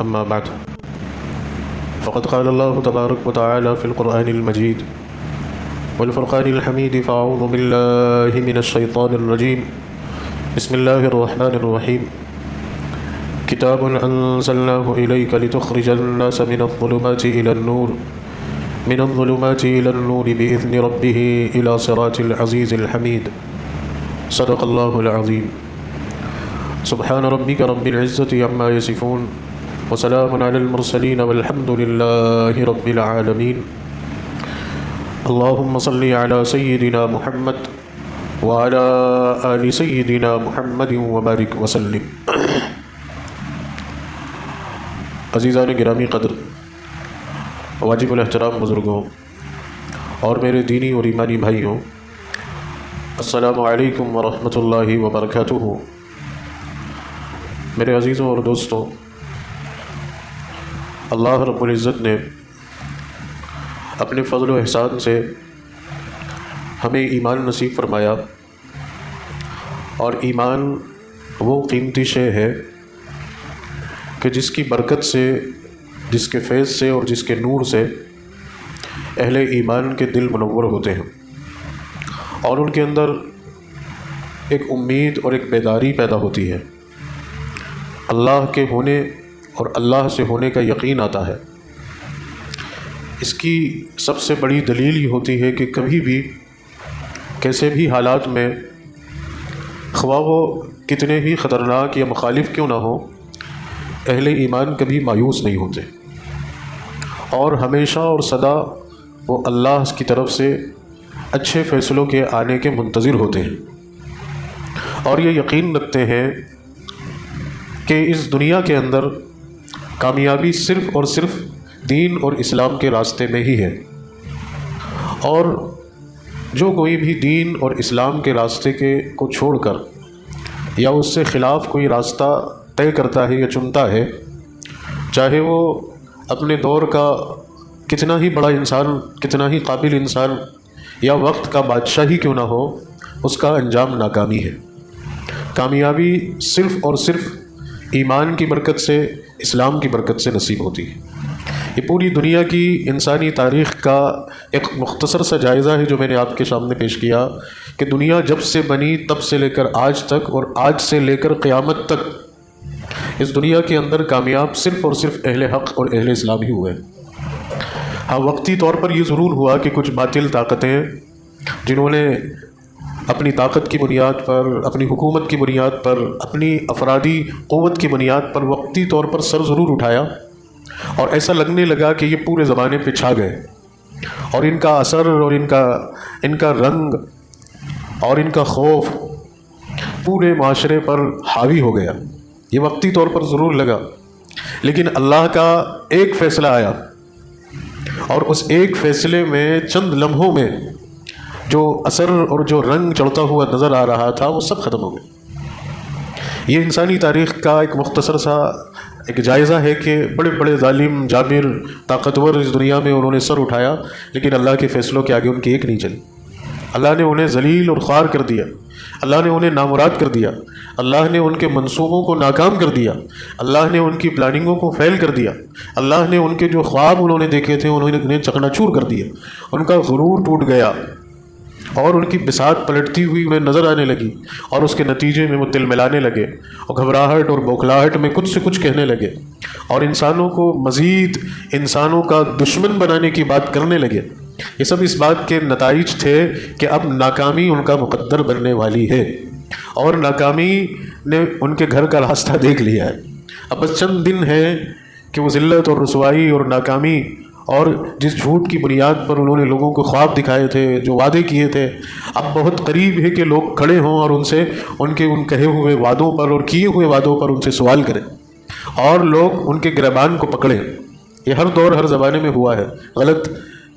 أما بعد فقد قال الله تبارك وتعالى في القرآن المجيد والفرقان الحميد فأعوذ بالله من الشيطان الرجيم بسم الله الرحمن الرحيم كتاب أنزلناه إليك لتخرج الناس من الظلمات إلى النور بإذن ربه إلى صراط العزيز الحميد صدق الله العظيم سبحان ربك رب العزة عما يصفون وسلام على المرسلين والحمد لله رب العالمين اللهم صل على سيدنا محمد وعلى آل سيدنا محمد وبارك وسلم. عزیزان گرامی قدر، واجب الاحترام بزرگوں اور میرے دینی اور ایمانی بھائیوں، السلام علیکم ورحمۃ اللہ وبرکاتہ. میرے عزیزوں اور دوستوں، اللہ رب العزت نے اپنے فضل و احسان سے ہمیں ایمان نصیب فرمایا، اور ایمان وہ قیمتی شے ہے کہ جس کی برکت سے، جس کے فیض سے اور جس کے نور سے اہل ایمان کے دل منور ہوتے ہیں، اور ان کے اندر ایک امید اور ایک بیداری پیدا ہوتی ہے، اللہ کے ہونے اور اللہ سے ہونے کا یقین آتا ہے. اس کی سب سے بڑی دلیل یہ ہوتی ہے کہ کبھی بھی کیسے بھی حالات میں، خواہ وہ کتنے ہی خطرناک یا مخالف کیوں نہ ہوں، اہل ایمان کبھی مایوس نہیں ہوتے، اور ہمیشہ اور سدا وہ اللہ کی طرف سے اچھے فیصلوں کے آنے کے منتظر ہوتے ہیں، اور یہ یقین رکھتے ہیں کہ اس دنیا کے اندر کامیابی صرف اور صرف دین اور اسلام کے راستے میں ہی ہے، اور جو کوئی بھی دین اور اسلام کے راستے کو چھوڑ کر یا اس سے خلاف کوئی راستہ طے کرتا ہے یا چنتا ہے، چاہے وہ اپنے دور کا کتنا ہی بڑا انسان، کتنا ہی قابل انسان یا وقت کا بادشاہ ہی کیوں نہ ہو، اس کا انجام ناکامی ہے. کامیابی صرف اور صرف ایمان کی برکت سے، اسلام کی برکت سے نصیب ہوتی ہے. یہ پوری دنیا کی انسانی تاریخ کا ایک مختصر سا جائزہ ہے جو میں نے آپ کے سامنے پیش کیا، کہ دنیا جب سے بنی تب سے لے کر آج تک، اور آج سے لے کر قیامت تک، اس دنیا کے اندر کامیاب صرف اور صرف اہل حق اور اہل اسلام ہی ہوئے. ہاں، وقتی طور پر یہ ضرور ہوا کہ کچھ باطل طاقتیں جنہوں نے اپنی طاقت کی بنیاد پر، اپنی حکومت کی بنیاد پر، اپنی افرادی قوت کی بنیاد پر وقتی طور پر سر ضرور اٹھایا، اور ایسا لگنے لگا کہ یہ پورے زمانے پہ چھا گئے، اور ان کا اثر اور ان کا رنگ اور ان کا خوف پورے معاشرے پر حاوی ہو گیا. یہ وقتی طور پر ضرور لگا، لیکن اللہ کا ایک فیصلہ آیا، اور اس ایک فیصلے میں چند لمحوں میں جو اثر اور جو رنگ چڑھتا ہوا نظر آ رہا تھا وہ سب ختم ہو گئے. یہ انسانی تاریخ کا ایک مختصر سا ایک جائزہ ہے کہ بڑے بڑے ظالم، جابر، طاقتور اس دنیا میں انہوں نے سر اٹھایا، لیکن اللہ کے فیصلوں کے آگے ان کی ایک نہیں چلی. اللہ نے انہیں ذلیل اور خوار کر دیا، اللہ نے انہیں نامراد کر دیا، اللہ نے ان کے منصوبوں کو ناکام کر دیا، اللہ نے ان کی پلاننگوں کو فیل کر دیا، اللہ نے ان کے جو خواب انہوں نے دیکھے تھے انہیں چکنا چور کر دیا. ان کا غرور ٹوٹ گیا، اور ان کی بساط پلٹتی ہوئی انہیں نظر آنے لگی، اور اس کے نتیجے میں وہ تل ملانے لگے، اور گھبراہٹ اور بوکھلاہٹ میں کچھ سے کچھ کہنے لگے، اور انسانوں کو مزید انسانوں کا دشمن بنانے کی بات کرنے لگے. یہ سب اس بات کے نتائج تھے کہ اب ناکامی ان کا مقدر بننے والی ہے، اور ناکامی نے ان کے گھر کا راستہ دیکھ لیا ہے. اب بس چند دن ہیں کہ وہ ذلت اور رسوائی اور ناکامی، اور جس جھوٹ کی بنیاد پر انہوں نے لوگوں کو خواب دکھائے تھے، جو وعدے کیے تھے، اب بہت قریب ہے کہ لوگ کھڑے ہوں اور ان کے کہے ہوئے وعدوں پر اور کیے ہوئے وعدوں پر ان سے سوال کریں، اور لوگ ان کے گریبان کو پکڑیں. یہ ہر دور ہر زمانے میں ہوا ہے، غلط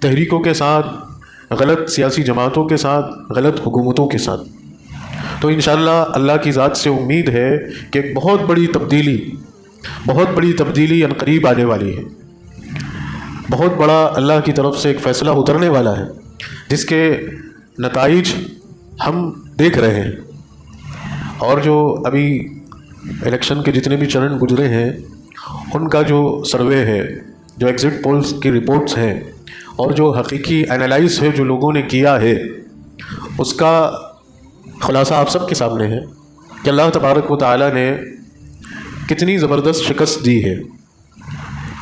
تحریکوں کے ساتھ، غلط سیاسی جماعتوں کے ساتھ، غلط حکومتوں کے ساتھ. تو انشاءاللہ اللہ کی ذات سے امید ہے کہ ایک بہت بڑی تبدیلی عنقریب آنے والی ہے. بہت بڑا اللہ کی طرف سے ایک فیصلہ اترنے والا ہے، جس کے نتائج ہم دیکھ رہے ہیں. اور جو ابھی الیکشن کے جتنے بھی چرن گزرے ہیں ان کا جو سروے ہے، جو ایگزٹ پولز کی رپورٹس ہیں اور جو حقیقی انالائز ہے جو لوگوں نے کیا ہے، اس کا خلاصہ آپ سب کے سامنے ہے کہ اللہ تبارک و تعالیٰ نے کتنی زبردست شکست دی ہے،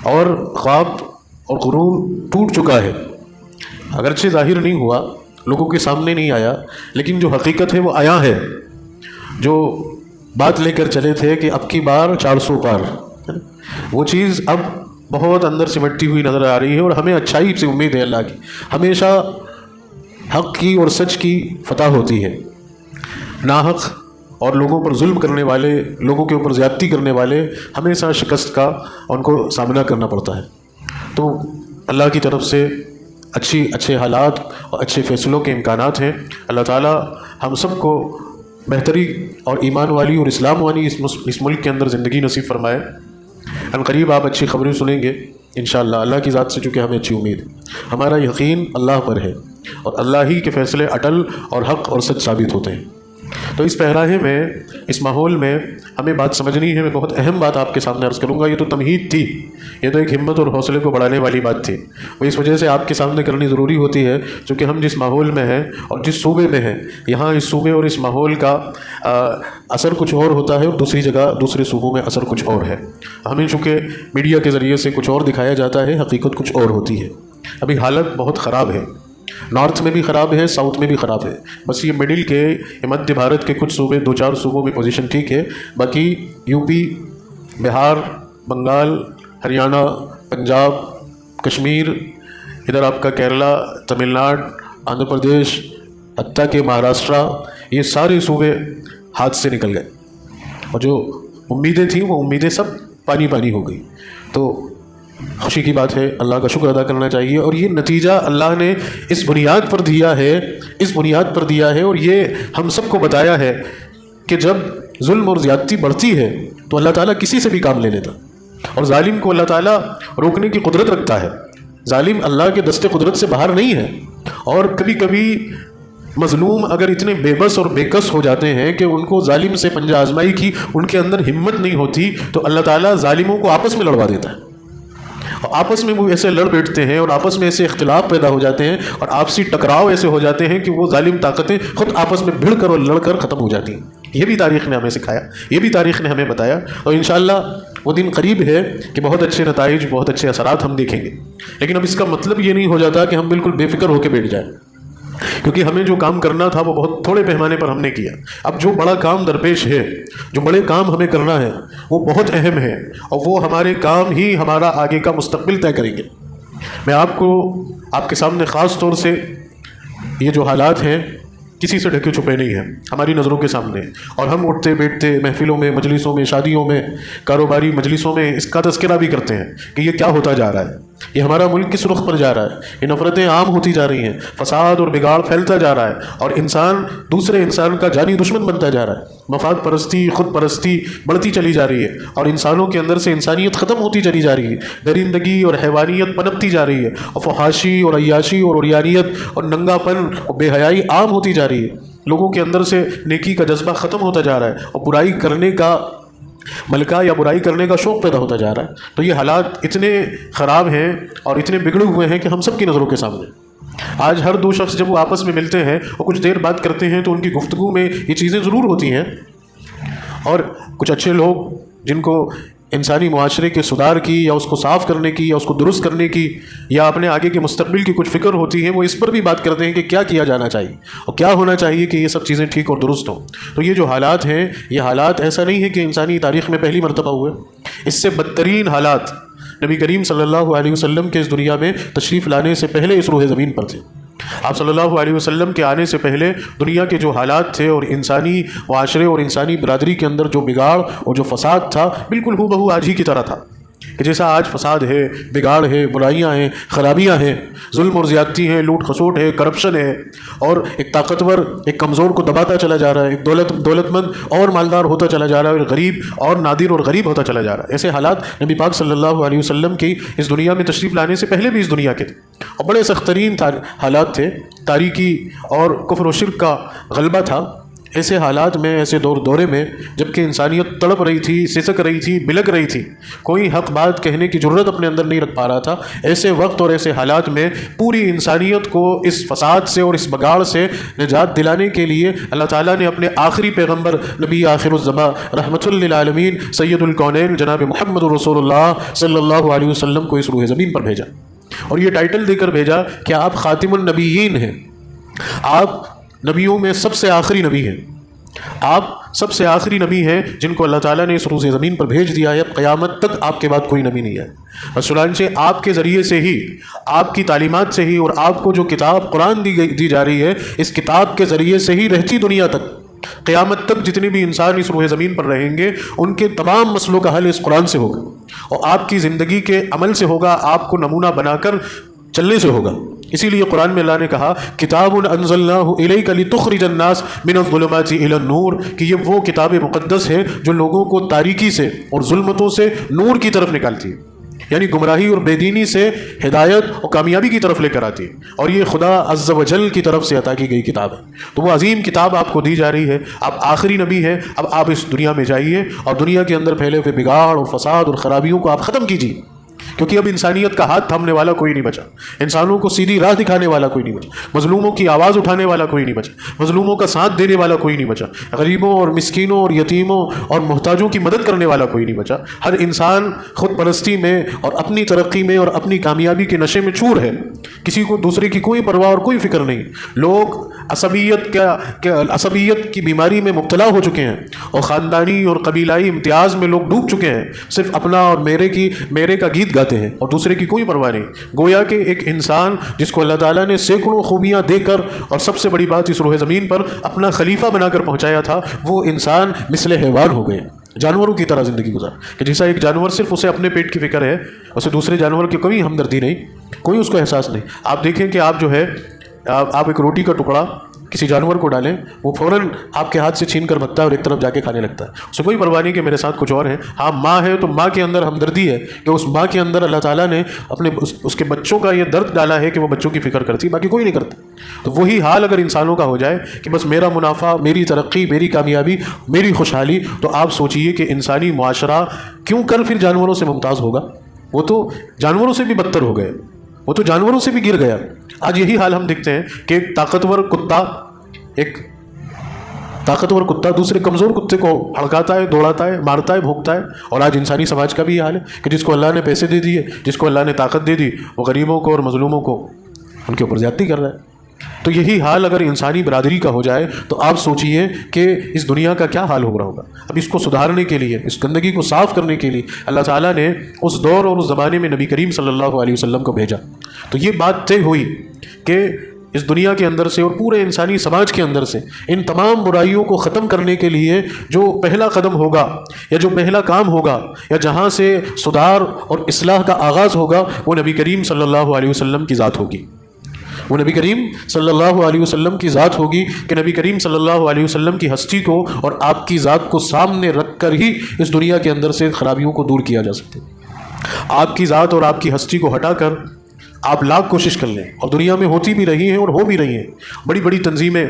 اور خواب اور غرور ٹوٹ چکا ہے۔ اگرچہ ظاہر نہیں ہوا، لوگوں کے سامنے نہیں آیا، لیکن جو حقیقت ہے وہ آیا ہے۔ جو بات لے کر چلے تھے کہ اب کی بار 400 پار، وہ چیز اب بہت اندر سمٹتی ہوئی نظر آ رہی ہے، اور ہمیں اچھائی سے امید ہے اللہ کی۔ ہمیشہ حق کی اور سچ کی فتح ہوتی ہے، ناحق اور لوگوں پر ظلم کرنے والے، لوگوں کے اوپر زیادتی کرنے والے ہمیشہ شکست کا ان کو سامنا کرنا پڑتا ہے۔ تو اللہ کی طرف سے اچھے حالات اور اچھے فیصلوں کے امکانات ہیں۔ اللہ تعالیٰ ہم سب کو بہتری اور ایمان والی اور اسلام والی اس ملک کے اندر زندگی نصیب فرمائے۔ ان قریب آپ اچھی خبریں سنیں گے انشاءاللہ، اللہ کی ذات سے، چونکہ ہمیں اچھی امید ہے۔ ہمارا یقین اللہ پر ہے، اور اللہ ہی کے فیصلے اٹل اور حق اور سچ ثابت ہوتے ہیں۔ تو اس پہراہے میں، اس ماحول میں ہمیں بات سمجھنی ہے۔ میں بہت اہم بات آپ کے سامنے عرض کروں گا۔ یہ تو تمہید تھی، یہ تو ایک ہمت اور حوصلے کو بڑھانے والی بات تھی، وہ اس وجہ سے آپ کے سامنے کرنی ضروری ہوتی ہے چونکہ ہم جس ماحول میں ہیں اور جس صوبے میں ہیں، یہاں اس صوبے اور اس ماحول کا اثر کچھ اور ہوتا ہے، اور دوسری جگہ دوسرے صوبوں میں اثر کچھ اور ہے۔ ہمیں چونکہ میڈیا کے ذریعے سے کچھ اور دکھایا جاتا ہے، حقیقت کچھ اور ہوتی ہے۔ ابھی حالت بہت خراب ہے، نارتھ میں بھی خراب ہے، ساؤتھ میں بھی خراب ہے۔ بس یہ مڈل کے، مدھیہ بھارت کے کچھ صوبے، 2-4 صوبوں میں پوزیشن ٹھیک ہے، باقی یو پی، بہار، بنگال، ہریانہ، پنجاب، کشمیر، ادھر آپ کا کیرلا، تمل ناڈو، آندھرا پردیش، حتیٰ کہ مہاراشٹرا، یہ سارے صوبے ہاتھ سے نکل گئے، اور جو امیدیں تھیں وہ امیدیں سب پانی پانی ہو گئی۔ تو خوشی کی بات ہے، اللہ کا شکر ادا کرنا چاہیے، اور یہ نتیجہ اللہ نے اس بنیاد پر دیا ہے، اور یہ ہم سب کو بتایا ہے کہ جب ظلم اور زیادتی بڑھتی ہے تو اللہ تعالیٰ کسی سے بھی کام لے لیتا، اور ظالم کو اللہ تعالیٰ روکنے کی قدرت رکھتا ہے۔ ظالم اللہ کے دست قدرت سے باہر نہیں ہے، اور کبھی کبھی مظلوم اگر اتنے بے بس اور بے کس ہو جاتے ہیں کہ ان کو ظالم سے پنجہ آزمائی کی ان کے اندر ہمت نہیں ہوتی، تو اللہ تعالیٰ ظالموں کو آپس میں لڑوا دیتا ہے، اور آپس میں وہ ایسے لڑ بیٹھتے ہیں، اور آپس میں ایسے اختلاف پیدا ہو جاتے ہیں، اور آپسی ٹکراؤ ایسے ہو جاتے ہیں کہ وہ ظالم طاقتیں خود آپس میں بھڑ کر اور لڑ کر ختم ہو جاتی ہیں۔ یہ بھی تاریخ نے ہمیں سکھایا، یہ بھی تاریخ نے ہمیں بتایا، اور انشاءاللہ وہ دن قریب ہے کہ بہت اچھے نتائج، بہت اچھے اثرات ہم دیکھیں گے۔ لیکن اب اس کا مطلب یہ نہیں ہو جاتا کہ ہم بالکل بے فکر ہو کے بیٹھ جائیں، کیونکہ ہمیں جو کام کرنا تھا وہ بہت تھوڑے پیمانے پر ہم نے کیا۔ اب جو بڑا کام درپیش ہے، جو بڑے کام ہمیں کرنا ہے، وہ بہت اہم ہے، اور وہ ہمارے کام ہی ہمارا آگے کا مستقبل طے کریں گے۔ میں آپ کے سامنے خاص طور سے یہ جو حالات ہیں کسی سے ڈھکے چھپے نہیں ہیں، ہماری نظروں کے سامنے، اور ہم اٹھتے بیٹھتے محفلوں میں، مجلسوں میں، شادیوں میں، کاروباری مجلسوں میں اس کا تذکرہ بھی کرتے ہیں کہ یہ کیا ہوتا جا رہا ہے، یہ ہمارا ملک کس رخ پر جا رہا ہے، یہ نفرتیں عام ہوتی جا رہی ہیں، فساد اور بگاڑ پھیلتا جا رہا ہے، اور انسان دوسرے انسان کا جانی دشمن بنتا جا رہا ہے، مفاد پرستی، خود پرستی بڑھتی چلی جا رہی ہے، اور انسانوں کے اندر سے انسانیت ختم ہوتی چلی جا رہی ہے، درندگی اور حیوانیت پنپتی جا رہی ہے، اور فحاشی اور عیاشی اور عریانیت اور ننگا پن اور بے حیائی عام ہوتی جا رہی ہے۔ لوگوں کے اندر سے نیکی کا جذبہ ختم ہوتا جا رہا ہے، اور برائی کرنے کا ملکہ یا برائی کرنے کا شوق پیدا ہوتا جا رہا ہے۔ تو یہ حالات اتنے خراب ہیں اور اتنے بگڑے ہوئے ہیں کہ ہم سب کی نظروں کے سامنے آج ہر دو شخص جب وہ آپس میں ملتے ہیں اور کچھ دیر بات کرتے ہیں تو ان کی گفتگو میں یہ چیزیں ضرور ہوتی ہیں، اور کچھ اچھے لوگ جن کو انسانی معاشرے کے سدھار کی یا اس کو صاف کرنے کی یا اس کو درست کرنے کی یا اپنے آگے کے مستقبل کی کچھ فکر ہوتی ہے، وہ اس پر بھی بات کرتے ہیں کہ کیا کیا جانا چاہیے اور کیا ہونا چاہیے کہ یہ سب چیزیں ٹھیک اور درست ہوں۔ تو یہ جو حالات ہیں، یہ حالات ایسا نہیں ہے کہ انسانی تاریخ میں پہلی مرتبہ ہوئے، اس سے بدترین حالات نبی کریم صلی اللہ علیہ وسلم کے اس دنیا میں تشریف لانے سے پہلے اس روح زمین پر تھے۔ آپ صلی اللہ علیہ وسلم کے آنے سے پہلے دنیا کے جو حالات تھے اور انسانی معاشرے اور انسانی برادری کے اندر جو بگاڑ اور جو فساد تھا، بالکل ہو بہو آج ہی کی طرح تھا کہ جیسا آج فساد ہے، بگاڑ ہے، برائیاں ہیں، خرابیاں ہیں، ظلم اور زیادتی ہیں، لوٹ کھسوٹ ہے، کرپشن ہے، اور ایک طاقتور ایک کمزور کو دباتا چلا جا رہا ہے، ایک دولت مند اور مالدار ہوتا چلا جا رہا ہے، اور غریب اور نادر اور غریب ہوتا چلا جا رہا ہے۔ ایسے حالات نبی پاک صلی اللہ علیہ وسلم کی اس دنیا میں تشریف لانے سے پہلے بھی اس دنیا کے تھے، اور بڑے سخت ترین حالات تھے، تاریکی اور کفر و شرک کا غلبہ تھا، ایسے حالات میں، ایسے دورے میں جب کہ انسانیت تڑپ رہی تھی، سسک رہی تھی، بلک رہی تھی، کوئی حق بات کہنے کی جرت اپنے اندر نہیں رکھ پا رہا تھا، ایسے وقت اور ایسے حالات میں پوری انسانیت کو اس فساد سے اور اس بگاڑ سے نجات دلانے کے لیے اللہ تعالیٰ نے اپنے آخری پیغمبر نبی آخر الزماں رحمۃ للعالمین سید الکونین جناب محمد رسول اللہ صلی اللہ علیہ وسلم کو اس روح زمین پر بھیجا، اور یہ ٹائٹل دے کر بھیجا کہ آپ خاتم النبیین ہیں، آپ نبیوں میں سب سے آخری نبی ہیں، آپ سب سے آخری نبی ہیں جن کو اللہ تعالیٰ نے اس روز زمین پر بھیج دیا ہے، اب قیامت تک آپ کے بعد کوئی نبی نہیں ہے، اور چنانچہ آپ کے ذریعے سے ہی، آپ کی تعلیمات سے ہی، اور آپ کو جو کتاب قرآن دی جا رہی ہے، اس کتاب کے ذریعے سے ہی رہتی دنیا تک قیامت تک جتنے بھی انسان اس روح زمین پر رہیں گے ان کے تمام مسئلوں کا حل اس قرآن سے ہوگا، اور آپ کی زندگی کے عمل سے ہوگا، آپ کو نمونہ بنا کر چلنے سے ہوگا۔ اسی لیے قرآن میں اللہ نے کہا کتاب انزلناہ الیک لتخرج الناس من الظلمات الی النور، کہ یہ وہ کتاب مقدس ہے جو لوگوں کو تاریکی سے اور ظلمتوں سے نور کی طرف نکالتی ہے، یعنی گمراہی اور بے دینی سے ہدایت اور کامیابی کی طرف لے کر آتی ہے، اور یہ خدا عز و جل کی طرف سے عطا کی گئی کتاب ہے۔ تو وہ عظیم کتاب آپ کو دی جا رہی ہے، آپ آخری نبی ہیں، اب آپ اس دنیا میں جائیے اور دنیا کے اندر پھیلے ہوئے بگاڑ اور فساد اور خرابیوں کو آپ ختم کیجیے، کیونکہ اب انسانیت کا ہاتھ تھامنے والا کوئی نہیں بچا، انسانوں کو سیدھی راہ دکھانے والا کوئی نہیں بچا، مظلوموں کی آواز اٹھانے والا کوئی نہیں بچا، مظلوموں کا ساتھ دینے والا کوئی نہیں بچا، غریبوں اور مسکینوں اور یتیموں اور محتاجوں کی مدد کرنے والا کوئی نہیں بچا۔ ہر انسان خود پرستی میں اور اپنی ترقی میں اور اپنی کامیابی کے نشے میں چور ہے، کسی کو دوسرے کی کوئی پرواہ اور کوئی فکر نہیں، لوگ عصبیت کی بیماری میں مبتلا ہو چکے ہیں، اور خاندانی اور قبیلائی امتیاز میں لوگ ڈوب چکے ہیں، صرف اپنا اور میرے کا گیت گاتے ہیں اور دوسرے کی کوئی پرواہ نہیں۔ گویا کہ ایک انسان جس کو اللہ تعالیٰ نے سینکڑوں خوبیاں دے کر اور سب سے بڑی بات اس روح زمین پر اپنا خلیفہ بنا کر پہنچایا تھا، وہ انسان مثل حیوان ہو گئے، جانوروں کی طرح زندگی گزار، کہ جیسا ایک جانور صرف اسے اپنے پیٹ کی فکر ہے، اسے دوسرے جانور کی کوئی ہمدردی نہیں، کوئی اس کو احساس نہیں۔ آپ دیکھیں کہ آپ جو ہے آپ ایک روٹی کا ٹکڑا کسی جانور کو ڈالیں، وہ فوراً آپ کے ہاتھ سے چھین کر بھگتا ہے اور ایک طرف جا کے کھانے لگتا ہے، اسے کوئی پرواہ نہیں کہ میرے ساتھ کچھ اور ہے۔ ہاں ماں ہے تو ماں کے اندر ہمدردی ہے، کہ اس ماں کے اندر اللہ تعالیٰ نے اپنے اس کے بچوں کا یہ درد ڈالا ہے کہ وہ بچوں کی فکر کرتی، باقی کوئی نہیں کرتا۔ تو وہی حال اگر انسانوں کا ہو جائے کہ بس میرا منافع، میری ترقی، میری کامیابی، میری خوشحالی، تو آپ سوچئے کہ انسانی معاشرہ کیوں کر پھر جانوروں سے ممتاز ہوگا؟ وہ تو جانوروں سے بھی بدتر ہو گئے، وہ تو جانوروں سے بھی گر گیا۔ آج یہی حال ہم دیکھتے ہیں کہ ایک طاقتور کتا دوسرے کمزور کتے کو ہڑکاتا ہے، دوڑاتا ہے، مارتا ہے، بھونکتا ہے، اور آج انسانی سماج کا بھی یہ حال ہے کہ جس کو اللہ نے پیسے دے دیے، جس کو اللہ نے طاقت دے دی، وہ غریبوں کو اور مظلوموں کو ان کے اوپر زیادتی کر رہا ہے۔ تو یہی حال اگر انسانی برادری کا ہو جائے تو آپ سوچئے کہ اس دنیا کا کیا حال ہو رہا ہوگا۔ اب اس کو سدھارنے کے لیے، اس گندگی کو صاف کرنے کے لیے اللہ تعالیٰ نے اس دور اور اس زمانے میں نبی کریم صلی اللہ علیہ وسلم کو بھیجا۔ تو یہ بات طے ہوئی کہ اس دنیا کے اندر سے اور پورے انسانی سماج کے اندر سے ان تمام برائیوں کو ختم کرنے کے لیے جو پہلا قدم ہوگا یا جو پہلا کام ہوگا یا جہاں سے سدھار اور اصلاح کا آغاز ہوگا، وہ نبی کریم صلی اللہ علیہ وسلم کی ذات ہوگی، وہ نبی کریم صلی اللہ علیہ وسلم کی ذات ہوگی، کہ نبی کریم صلی اللہ علیہ وسلم کی ہستی کو اور آپ کی ذات کو سامنے رکھ کر ہی اس دنیا کے اندر سے خرابیوں کو دور کیا جا سکتے۔ آپ کی ذات اور آپ کی ہستی کو ہٹا کر آپ لاکھ کوشش کر لیں، اور دنیا میں ہوتی بھی رہی ہیں اور ہو بھی رہی ہیں، بڑی بڑی تنظیمیں،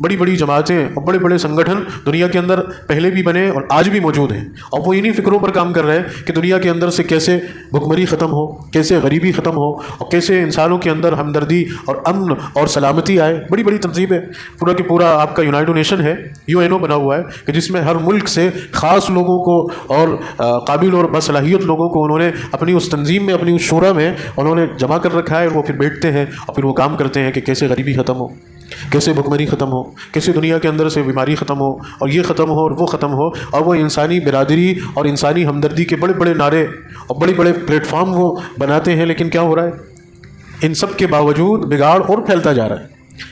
بڑی بڑی جماعتیں اور بڑے بڑے سنگٹھن دنیا کے اندر پہلے بھی بنے اور آج بھی موجود ہیں، اور وہ انہی فکروں پر کام کر رہے ہیں کہ دنیا کے اندر سے کیسے بھوکمری ختم ہو، کیسے غریبی ختم ہو، اور کیسے انسانوں کے اندر ہمدردی اور امن اور سلامتی آئے۔ بڑی بڑی تنظیمیں، پورا کہ پورا آپ کا یونائٹڈ نیشن ہے، UNO بنا ہوا ہے، کہ جس میں ہر ملک سے خاص لوگوں کو اور قابل اور باصلاحیت لوگوں کو انہوں نے اپنی اس تنظیم میں، اپنی اس شورا میں انہوں نے جمع کر رکھا ہے، اور وہ پھر بیٹھتے ہیں اور پھر وہ کام کرتے ہیں کہ کیسے غریبی ختم ہو، کیسے بھوکمری ختم ہو، کیسے دنیا کے اندر سے بیماری ختم ہو، اور یہ ختم ہو اور وہ ختم ہو، اور وہ انسانی برادری اور انسانی ہمدردی کے بڑے بڑے نعرے اور بڑے بڑے پلیٹ فارم وہ بناتے ہیں، لیکن کیا ہو رہا ہے؟ ان سب کے باوجود بگاڑ اور پھیلتا جا رہا ہے،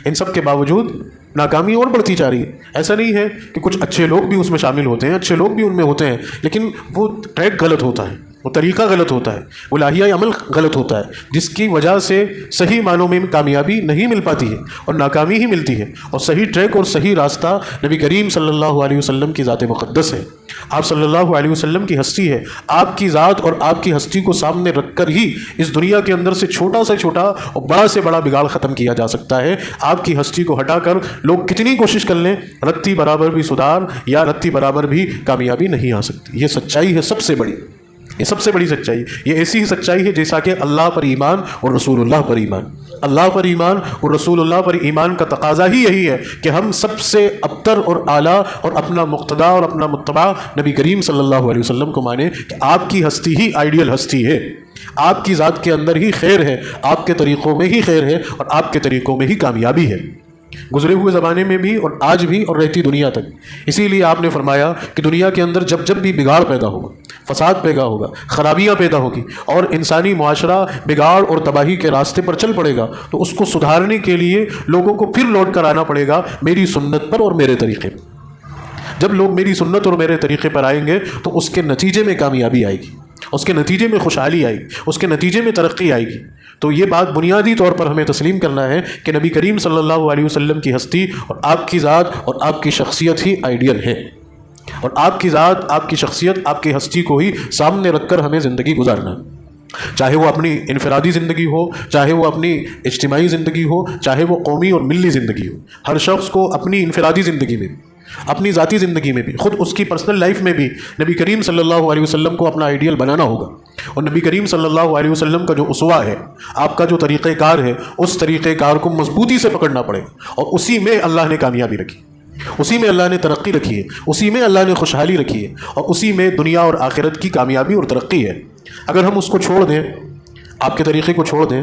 ان سب کے باوجود ناکامی اور بڑھتی جا رہی ہے۔ ایسا نہیں ہے کہ کچھ اچھے لوگ بھی اس میں شامل ہوتے ہیں، اچھے لوگ بھی ان میں ہوتے ہیں، لیکن وہ ٹریک غلط ہوتا ہے، وہ طریقہ غلط ہوتا ہے، وہ لاہیہ عمل غلط ہوتا ہے، جس کی وجہ سے صحیح معنوں میں کامیابی نہیں مل پاتی ہے اور ناکامی ہی ملتی ہے۔ اور صحیح ٹریک اور صحیح راستہ نبی کریم صلی اللہ علیہ وسلم کی ذات مقدس ہے، آپ صلی اللہ علیہ وسلم کی ہستی ہے۔ آپ کی ذات اور آپ کی ہستی کو سامنے رکھ کر ہی اس دنیا کے اندر سے چھوٹا سے چھوٹا اور بڑا سے بڑا بگاڑ ختم کیا جا سکتا ہے۔ آپ کی ہستی کو ہٹا کر لوگ کتنی کوشش کر لیں، رتی برابر بھی سدھار یا رتی برابر بھی کامیابی نہیں آ سکتی۔ یہ سچائی ہے سب سے بڑی، یہ سب سے بڑی سچائی، یہ ایسی ہی سچائی ہے جیسا کہ اللہ پر ایمان اور رسول اللہ پر ایمان۔ اللہ پر ایمان اور رسول اللہ پر ایمان کا تقاضا ہی یہی ہے کہ ہم سب سے ابتر اور اعلیٰ اور اپنا مقتدا اور اپنا متبع نبی کریم صلی اللہ علیہ وسلم کو مانیں کہ آپ کی ہستی ہی آئیڈیل ہستی ہے، آپ کی ذات کے اندر ہی خیر ہے، آپ کے طریقوں میں ہی خیر ہے اور آپ کے طریقوں میں ہی کامیابی ہے، گزرے ہوئے زمانے میں بھی اور آج بھی اور رہتی دنیا تک۔ اسی لیے آپ نے فرمایا کہ دنیا کے اندر جب جب بھی بگاڑ پیدا ہوگا، فساد پیدا ہوگا، خرابیاں پیدا ہوگی اور انسانی معاشرہ بگاڑ اور تباہی کے راستے پر چل پڑے گا، تو اس کو سدھارنے کے لیے لوگوں کو پھر لوٹ کر آنا پڑے گا میری سنت پر اور میرے طریقے پر۔ جب لوگ میری سنت اور میرے طریقے پر آئیں گے تو اس کے نتیجے میں کامیابی آئے گی، اس کے نتیجے میں خوشحالی آئے گی، اس کے نتیجے میں ترقی آئے گی۔ تو یہ بات بنیادی طور پر ہمیں تسلیم کرنا ہے کہ نبی کریم صلی اللہ علیہ وسلم کی ہستی اور آپ کی ذات اور آپ کی شخصیت ہی آئیڈیل ہے، اور آپ کی ذات، آپ کی شخصیت، آپ کی ہستی کو ہی سامنے رکھ کر ہمیں زندگی گزارنا ہے، چاہے وہ اپنی انفرادی زندگی ہو، چاہے وہ اپنی اجتماعی زندگی ہو، چاہے وہ قومی اور ملی زندگی ہو۔ ہر شخص کو اپنی انفرادی زندگی میں، اپنی ذاتی زندگی میں بھی، خود اس کی پرسنل لائف میں بھی نبی کریم صلی اللہ علیہ وسلم کو اپنا آئیڈیل بنانا ہوگا، اور نبی کریم صلی اللہ علیہ وسلم کا جو اسوہ ہے، آپ کا جو طریقہ کار ہے، اس طریقہ کار کو مضبوطی سے پکڑنا پڑے گا، اور اسی میں اللہ نے کامیابی رکھی، اسی میں اللہ نے ترقی رکھی ہے، اسی میں اللہ نے خوشحالی رکھی ہے، اور اسی میں دنیا اور آخرت کی کامیابی اور ترقی ہے۔ اگر ہم اس کو چھوڑ دیں، آپ کے طریقے کو چھوڑ دیں،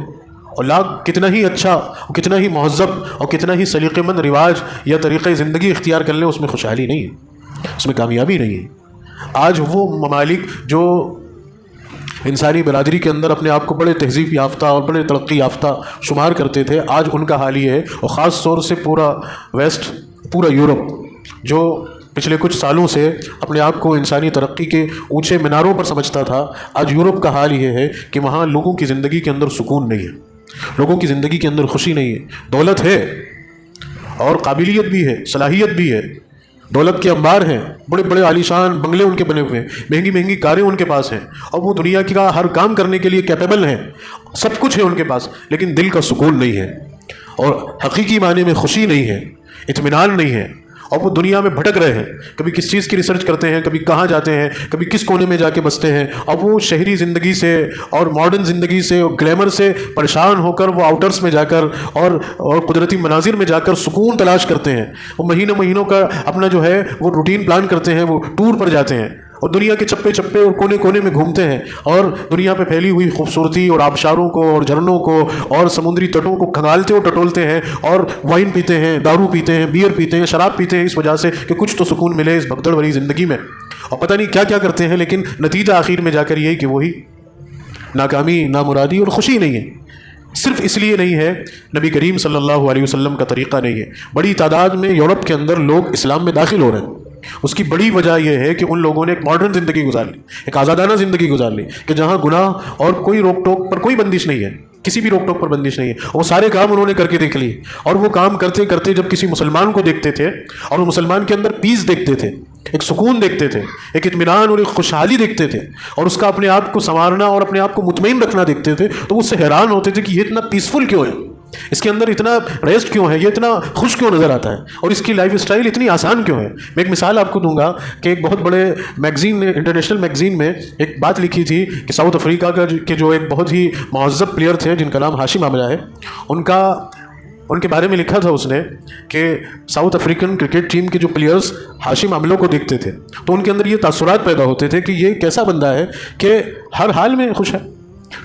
اور لاکھ کتنا ہی اچھا اور کتنا ہی مہذب اور کتنا ہی سلیقہ مند رواج یا طریقۂ زندگی اختیار کر لیں، اس میں خوشحالی نہیں ہے، اس میں کامیابی نہیں ہے۔ آج وہ ممالک جو انسانی برادری کے اندر اپنے آپ کو بڑے تہذیب یافتہ اور بڑے ترقی یافتہ شمار کرتے تھے، آج ان کا حال یہ ہے، اور خاص طور سے پورا ویسٹ، پورا یورپ جو پچھلے کچھ سالوں سے اپنے آپ کو انسانی ترقی کے اونچے میناروں پر سمجھتا تھا، آج یورپ کا حال یہ ہے کہ وہاں لوگوں کی زندگی کے اندر سکون نہیں ہے، لوگوں کی زندگی کے اندر خوشی نہیں ہے۔ دولت ہے اور قابلیت بھی ہے، صلاحیت بھی ہے، دولت کے انبار ہیں، بڑے بڑے عالیشان بنگلے ان کے بنے ہوئے ہیں، مہنگی مہنگی کاریں ان کے پاس ہیں، اور وہ دنیا کا ہر کام کرنے کے لیے کیپیبل ہیں، سب کچھ ہے ان کے پاس، لیکن دل کا سکون نہیں ہے، اور حقیقی معنی میں خوشی نہیں ہے، اطمینان نہیں ہے، اور وہ دنیا میں بھٹک رہے ہیں، کبھی کس چیز کی ریسرچ کرتے ہیں، کبھی کہاں جاتے ہیں، کبھی کس کونے میں جا کے بستے ہیں، اور وہ شہری زندگی سے اور ماڈرن زندگی سے اور گلیمر سے پریشان ہو کر وہ آؤٹرس میں جا کر اور قدرتی مناظر میں جا کر سکون تلاش کرتے ہیں، وہ مہینوں مہینوں کا اپنا جو ہے وہ روٹین پلان کرتے ہیں، وہ ٹور پر جاتے ہیں اور دنیا کے چپے چپے اور کونے کونے میں گھومتے ہیں، اور دنیا پہ پھیلی ہوئی خوبصورتی اور آبشاروں کو اور جھرنوں کو اور سمندری تٹوں کو کھنگالتے اور ٹٹولتے ہیں، اور وائن پیتے ہیں، دارو پیتے ہیں، بیئر پیتے ہیں، شراب پیتے ہیں، اس وجہ سے کہ کچھ تو سکون ملے اس بھگدڑ بھری زندگی میں، اور پتہ نہیں کیا کیا کرتے ہیں، لیکن نتیجہ آخر میں جا کر یہی کہ وہی ناکامی، نامرادی اور خوشی نہیں ہے۔ صرف اس لیے نہیں ہے، نبی کریم صلی اللہ علیہ وسلم کا طریقہ نہیں ہے۔ بڑی تعداد میں یورپ کے اندر لوگ اسلام میں داخل ہو رہے ہیں، اس کی بڑی وجہ یہ ہے کہ ان لوگوں نے ایک ماڈرن زندگی گزار لی، ایک آزادانہ زندگی گزار لی، کہ جہاں گناہ اور کوئی روک ٹوک پر کوئی بندش نہیں ہے، کسی بھی روک ٹوک پر بندش نہیں ہے، وہ سارے کام انہوں نے کر کے دیکھ لیے، اور وہ کام کرتے کرتے جب کسی مسلمان کو دیکھتے تھے اور وہ مسلمان کے اندر پیس دیکھتے تھے، ایک سکون دیکھتے تھے، ایک اطمینان اور ایک خوشحالی دیکھتے تھے، اور اس کا اپنے آپ کو سنوارنا اور اپنے آپ کو مطمئن رکھنا دیکھتے تھے، تو وہ اس سے حیران ہوتے تھے کہ یہ اتنا پیسفل کیوں ہے، اس کے اندر اتنا ریسٹ کیوں ہے، یہ اتنا خوش کیوں نظر آتا ہے، اور اس کی لائف اسٹائل اتنی آسان کیوں ہے۔ میں ایک مثال آپ کو دوں گا کہ ایک بہت بڑے میگزین نے، انٹرنیشنل میگزین میں ایک بات لکھی تھی کہ ساؤتھ افریقہ کا کے جو ایک بہت ہی مہذب پلیئر تھے جن کا نام ہاشم املہ ہے، ان کے بارے میں لکھا تھا اس نے کہ ساؤتھ افریقن کرکٹ ٹیم کے جو پلیئرز ہاشم املہ کو دیکھتے تھے تو ان کے اندر یہ تاثرات پیدا ہوتے تھے کہ یہ کیسا بندہ ہے کہ ہر حال میں خوش ہے،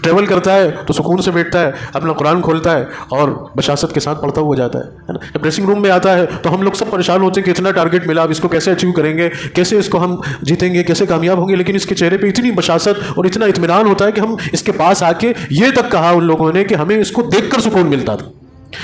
ٹریول کرتا ہے تو سکون سے بیٹھتا ہے، اپنا قرآن کھولتا ہے اور بشاشت کے ساتھ پڑھتا ہوا جاتا ہے نا۔ جب ڈریسنگ روم میں آتا ہے تو ہم لوگ سب پریشان ہوتے ہیں کہ اتنا ٹارگیٹ ملا، اب اس کو کیسے اچیو کریں گے، کیسے اس کو ہم جیتیں گے، کیسے کامیاب ہوں گے، لیکن اس کے چہرے پہ اتنی بشاشت اور اتنا اطمینان ہوتا ہے کہ ہم اس کے پاس آ کے یہ تک کہا ان لوگوں نے کہ ہمیں اس کو دیکھ کر سکون ملتا تھا،